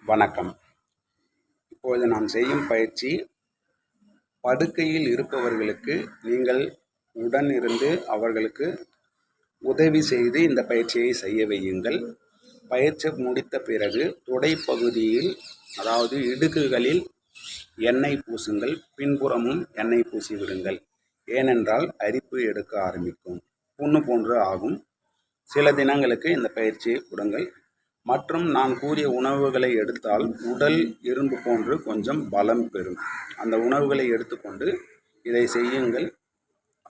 வணக்கம். இப்பொழுது நாம் செய்யும் பயிற்சி படுக்கையில் இருப்பவர்களுக்கு நீங்கள் உடன் இருந்து அவர்களுக்கு உதவி செய்து இந்த பயிற்சியை செய்ய வையுங்கள். பயிற்சி முடித்த பிறகு தொடைப்பகுதியில் அதாவது இடுக்குகளில் எண்ணெய் பூசுங்கள். பின்புறமும் எண்ணெய் பூசி விடுங்கள். ஏனென்றால் அரிப்பு எடுக்க ஆரம்பிக்கும், புண்ணு போன்று ஆகும். சில தினங்களுக்கு இந்த பயிற்சியை கொடுங்கள். மற்றும் நான் கூறிய உணவுகளை எடுத்தால் உடல் இரும்பு போன்று கொஞ்சம் பலம் பெறும். அந்த உணவுகளை எடுத்துக்கொண்டு இதை செய்யுங்கள்.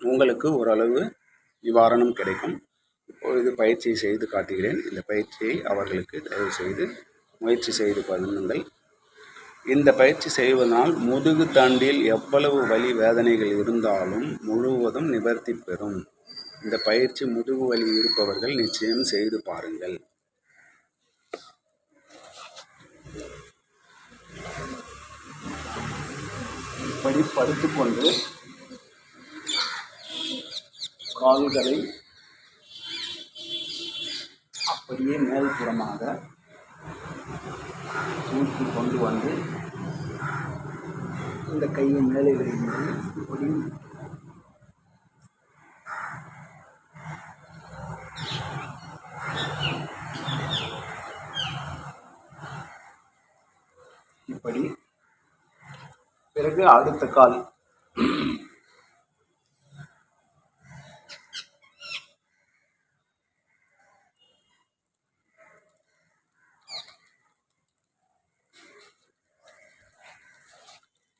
உங்களுக்கு ஓரளவு நிவாரணம் கிடைக்கும். இப்பொழுது பயிற்சியை செய்து காட்டுகிறேன். இந்த பயிற்சியை அவர்களுக்கு தயவு செய்து முயற்சி செய்து பண்ணுங்கள். இந்த பயிற்சி செய்வதனால் முதுகு தண்டில் எவ்வளவு வலி வேதனைகள் இருந்தாலும் முழுவதும் நிவர்த்தி பெறும். இந்த பயிற்சி முதுகு வலி இருப்பவர்கள் நிச்சயம் செய்து பாருங்கள். இப்படி படுத்துக்கொண்டு கால்களை அப்படியே மேல்புறமாக தூக்கி கொண்டு வந்து இந்த கையை மேலே வைக்கும்போது இப்படி இப்படி பிறகு அடுத்த கால்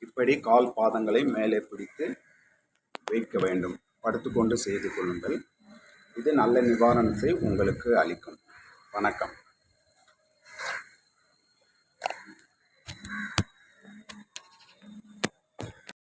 இப்படி கால் பாதங்களை மேலே பிடித்து வைக்க வேண்டும். படுத்துக்கொண்டு செய்து கொள்ளுங்கள். இது நல்ல நிவாரணத்தை உங்களுக்கு அளிக்கும். வணக்கம்.